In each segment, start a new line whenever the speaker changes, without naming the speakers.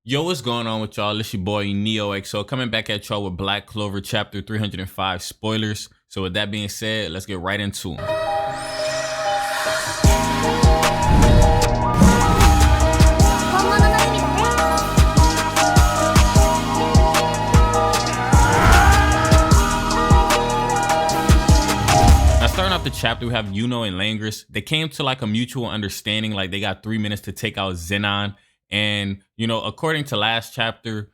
Yo, what's going on with y'all? It's your boy Neo XO coming back at y'all with Black Clover chapter 305 spoilers. So with that being said, let's get right into them. Now starting off the chapter, we have Yuno and Langris. They came to like a mutual understanding, like they got 3 minutes to take out Xenon. And, you know, according to last chapter,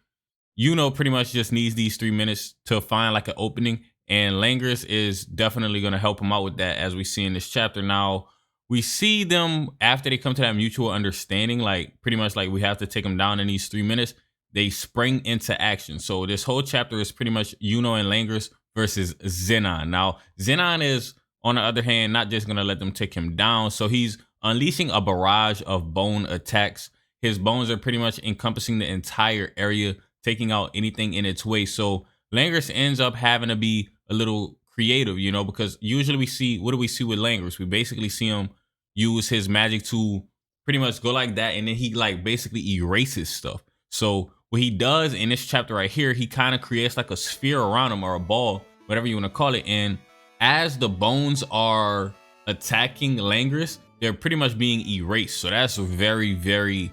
Yuno pretty much just needs these 3 minutes to find like an opening. And Langris is definitely going to help him out with that, as we see in this chapter. Now, we see them after they come to that mutual understanding, like pretty much like we have to take them down in these 3 minutes. They spring into action. So this whole chapter is pretty much Yuno and Langris versus Xenon. Now, Xenon is, on the other hand, not just going to let them take him down. So he's unleashing a barrage of bone attacks. His bones are pretty much encompassing the entire area, taking out anything in its way. So Langris ends up having to be a little creative, you know, because usually we see, what do we see with Langris? We basically see him use his magic to pretty much go like that, and then he like basically erases stuff. So what he does in this chapter right here, he kind of creates like a sphere around him, or a ball, whatever you want to call it. And as the bones are attacking Langris, they're pretty much being erased. So that's a very, very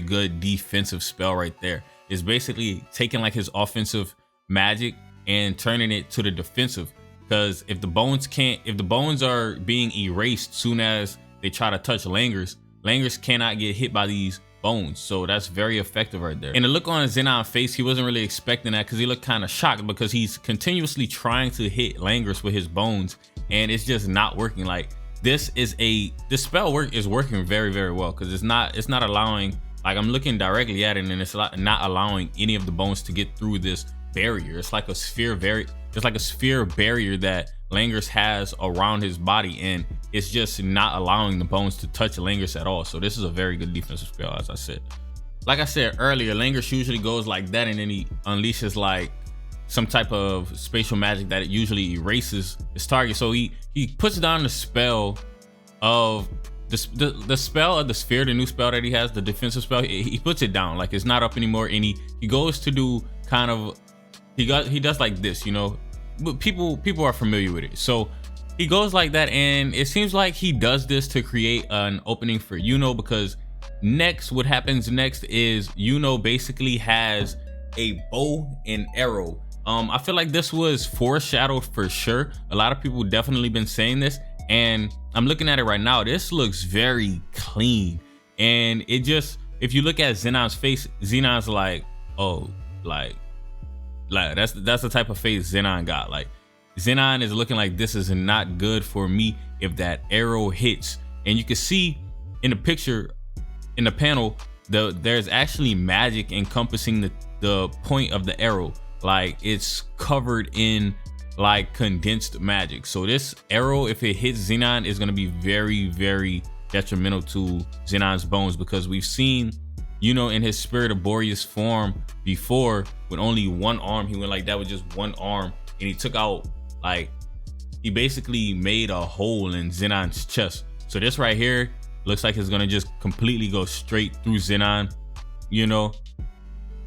good defensive spell right there. It's basically taking like his offensive magic and turning it to the defensive. Because if the bones are being erased soon as they try to touch Langris cannot get hit by these bones. So that's very effective right there. And the look on Xenon's face, he wasn't really expecting that, because he looked kind of shocked, because he's continuously trying to hit Langris with his bones and it's just not working. Like, this spell is working very, very well, because it's not allowing, like, I'm looking directly at it and it's not allowing any of the bones to get through this barrier. It's like a sphere barrier that Langris has around his body, and it's just not allowing the bones to touch Langris at all. So this is a very good defensive spell, as I said. Like I said earlier, Langris usually goes like that, and then he unleashes like some type of spatial magic that it usually erases his target. So he puts down the spell of the spell of the sphere, the new spell that he has, the defensive spell. He puts it down, like it's not up anymore, and he goes to do kind of, he does like this, you know, but people are familiar with it. So he goes like that, and it seems like he does this to create an opening for Yuno, because what happens next is Yuno basically has a bow and arrow. I feel like this was foreshadowed for sure. A lot of people definitely been saying this, and I'm looking at it right now. This looks very clean, and it just, if you look at Xenon's face, Xenon's like, oh, like that's the type of face Xenon got. Like, Xenon is looking like, this is not good for me if that arrow hits. And you can see in the picture, in the panel, there's actually magic encompassing the point of the arrow. Like, it's covered in like condensed magic. So this arrow, if it hits Xenon, is going to be very, very detrimental to Xenon's bones, because we've seen, you know, in his Spirit of Boreas form before, with only one arm, he went like that with just one arm, and he took out, like, he basically made a hole in Xenon's chest. So this right here looks like it's gonna just completely go straight through Xenon. You know,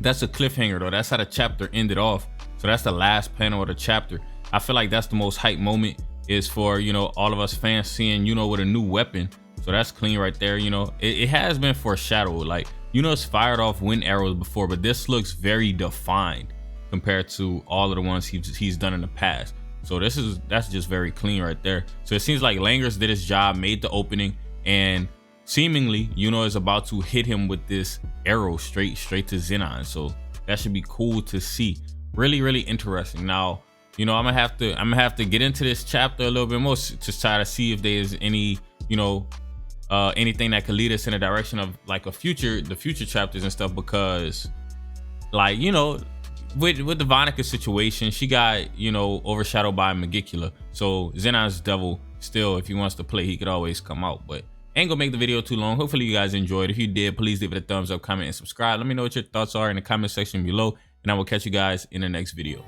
that's a cliffhanger though. That's how the chapter ended off. So that's the last panel of the chapter. I feel like that's the most hype moment, is for, you know, all of us fans seeing Yuno with a new weapon. So that's clean right there. You know, it has been foreshadowed. Like, Yuno's fired off wind arrows before, but this looks very defined compared to all of the ones he's done in the past. So that's just very clean right there. So it seems like Langris did his job, made the opening, and seemingly Yuno is about to hit him with this arrow straight to Xenon. So that should be cool to see. Really, really interesting. Now, you know, I'm gonna have to get into this chapter a little bit more to try to see if there's any, you know, anything that could lead us in a direction of like the future chapters and stuff, because, like, you know, with the Vonica situation, she got, you know, overshadowed by Magicula. So Xenon's devil, still, if he wants to play, he could always come out. But ain't gonna make the video too long. Hopefully you guys enjoyed. If you did, please leave it a thumbs up, comment, and subscribe. Let me know what your thoughts are in the comment section below, and I will catch you guys in the next video.